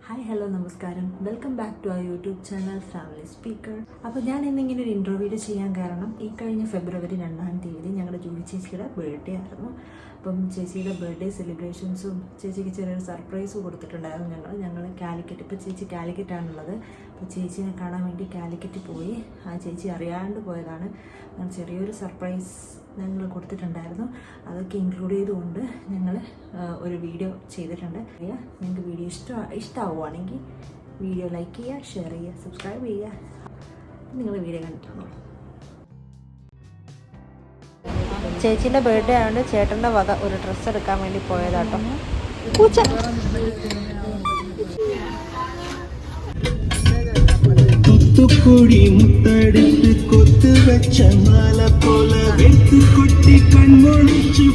Hi hello നമസ്കാരം, welcome back to our YouTube channel family speaker. അപ്പോൾ ഞാൻ ഇന്നിങ്ങനെ ഒരു ഇൻട്രോ വീഡിയോ ചെയ്യാൻ കാരണം ഈ കഴിഞ്ഞ ഫെബ്രുവരി 2-ാം തീയതി ഞങ്ങളുടെ ജൂലി ചേച്ചിയുടെ ബർത്ത്ഡേ ആയിരുന്നു. അപ്പം ചേച്ചിയുടെ ബർത്ത്ഡേ സെലിബ്രേഷൻസും ചേച്ചിക്ക് ചെറിയൊരു സർപ്രൈസ് കൊടുത്തിട്ടുണ്ടായിരുന്നു. ഞങ്ങൾ കാലിക്കറ്റ്, ഇപ്പോൾ ചേച്ചി കാലിക്കറ്റാണുള്ളത്. അപ്പോൾ ചേച്ചീനെ കാണാൻ വേണ്ടി കാലിക്കറ്റ് പോയി. ആ ചേച്ചി അറിയാണ്ട് പോയതാണ്. ചെറിയൊരു സർപ്രൈസ് ഞങ്ങൾ കൊടുത്തിട്ടുണ്ടായിരുന്നു. അതൊക്കെ ഇൻക്ലൂഡ് ചെയ്തുകൊണ്ട് ഞങ്ങൾ ഒരു വീഡിയോ ചെയ്തിട്ടുണ്ട്. നിങ്ങൾക്ക് വീഡിയോ ഇഷ്ടമാവുകയാണെങ്കിൽ വീഡിയോ ലൈക്ക് ചെയ്യുക, ഷെയർ ചെയ്യുക, സബ്സ്ക്രൈബ് ചെയ്യുക. നിങ്ങൾ വീഡിയോ കണ്ടിട്ടുണ്ടോ? ചേച്ചീൻ്റെ ബർത്ത്ഡേ ആയതുകൊണ്ട് ചേട്ടൻ്റെ വക ഒരു ഡ്രസ്സ് എടുക്കാൻ വേണ്ടി പോയതാട്ടോ. കൊടി മുത്തടിച്ച് കൊത്തു വെച്ച മാല പോലെ വെത്ത് കൊട്ടി കൺമൊഴിച്ചു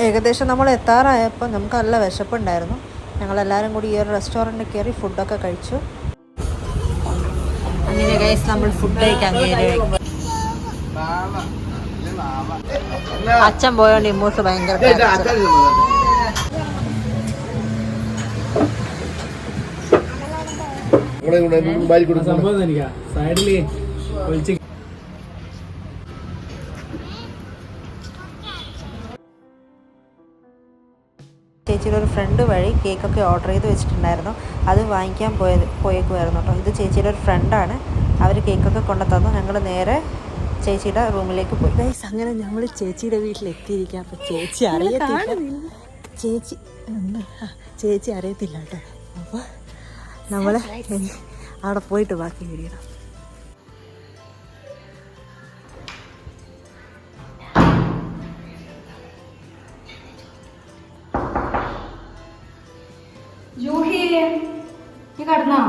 ഏകദേശം നമ്മൾ എത്താറായപ്പോൾ നമുക്ക് നല്ല വിശപ്പുണ്ടായിരുന്നു. ഞങ്ങളെല്ലാവരും കൂടി ഈ ഒരു റെസ്റ്റോറൻറ്റിൽ കയറി ഫുഡൊക്കെ കഴിച്ചു. അങ്ങനെ ഗൈസ് നമ്മൾ ഫുഡ് കഴിക്കാൻ കയറി. അച്ഛൻ പോയോണ്ട് ഇമ്മൂസ് ഭയങ്കര ചേച്ചിയുടെ ഒരു ഫ്രണ്ട് വഴി കേക്കൊക്കെ ഓർഡർ ചെയ്ത് വെച്ചിട്ടുണ്ടായിരുന്നു. അത് വാങ്ങിക്കാൻ പോയേക്കുമായിരുന്നു കേട്ടോ. ഇത് ചേച്ചിയുടെ ഒരു ഫ്രണ്ടാണ്. അവർ കേക്കൊക്കെ കൊണ്ടു തന്നു. ഞങ്ങൾ നേരെ ചേച്ചിയുടെ റൂമിലേക്ക് പോയി. ഗൈസ് അങ്ങനെ നമ്മൾ ചേച്ചിയുടെ വീട്ടിലെത്തിയിരിക്കുക. അപ്പോൾ ചേച്ചി അറിയത്തില്ല കേട്ടോ. അപ്പോൾ നമ്മൾ അവിടെ പോയിട്ട് ബാക്കി വീഡിയോ. കടന്നോ?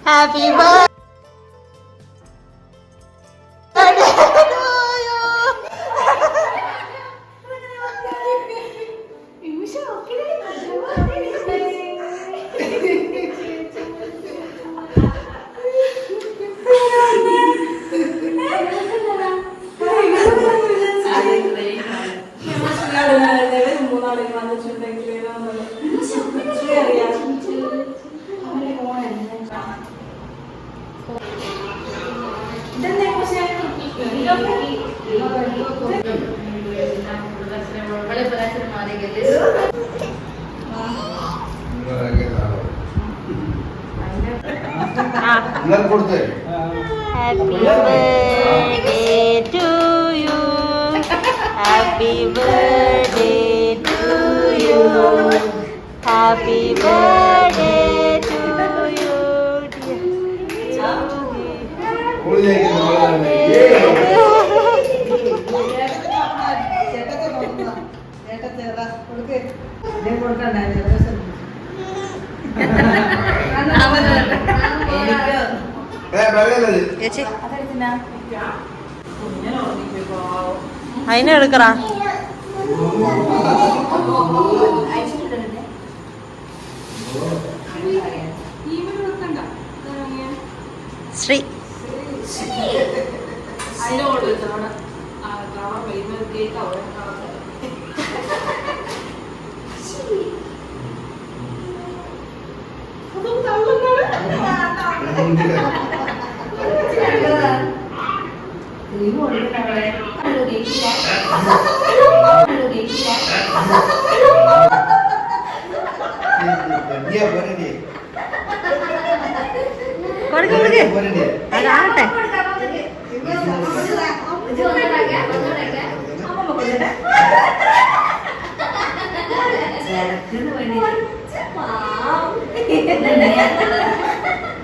Happy birthday. Happy birthday to you. Happy birthday to you. Happy birthday to you. ചേച്ചി അതിനെ എടുക്കറാ. ശ്രീ അതാവട്ടെ.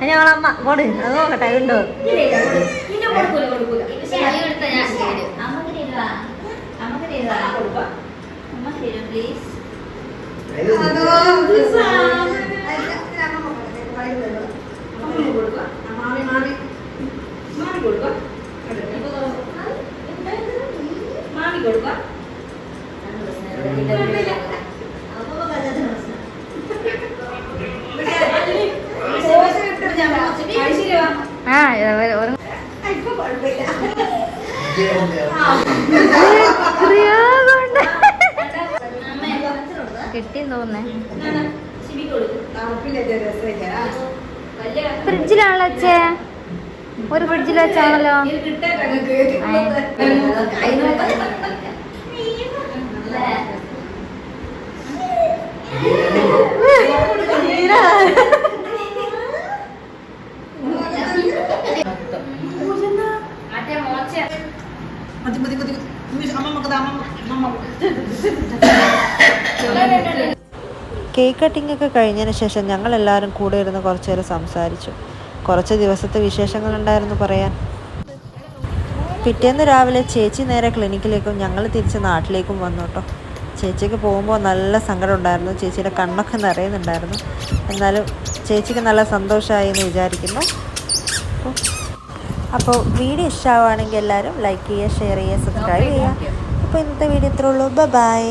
ഞങ്ങളമ്മ കൊടു അത് നോക്കട്ടെ ഉണ്ടോ മാമി കൊടുക്ക കിട്ടിയെന്ന് തോന്നേ ഫ്രിഡ്ജിലാണല്ലോ വെച്ചേ ഒരു ഫ്രിഡ്ജിൽ വെച്ചാണല്ലോ കേക്ക് കട്ടിംഗ് ഒക്കെ കഴിഞ്ഞതിന് ശേഷം ഞങ്ങൾ എല്ലാവരും കൂടെ ഇരുന്ന് കുറച്ച് നേരം സംസാരിച്ചു. കുറച്ച് ദിവസത്തെ വിശേഷങ്ങളുണ്ടായിരുന്നു പറയാൻ. പിറ്റേന്ന് രാവിലെ ചേച്ചി നേരെ ക്ലിനിക്കിലേക്കും ഞങ്ങൾ തിരിച്ച് നാട്ടിലേക്കും വന്നു കേട്ടോ. ചേച്ചിക്ക് പോകുമ്പോൾ നല്ല സങ്കടം ഉണ്ടായിരുന്നു, ചേച്ചിയുടെ കണ്ണൊക്കെ നിറയുന്നുണ്ടായിരുന്നു. എന്നാലും ചേച്ചിക്ക് നല്ല സന്തോഷമായി എന്ന് വിചാരിക്കുന്നു. അപ്പോൾ വീഡിയോ ഇഷ്ടമാവുകയാണെങ്കിൽ എല്ലാവരും ലൈക്ക് ചെയ്യുക, ഷെയർ ചെയ്യുക, സബ്സ്ക്രൈബ് ചെയ്യുക. അപ്പോൾ ഇന്നത്തെ വീഡിയോ ഇത്രേ ഉള്ളൂ. ബൈ.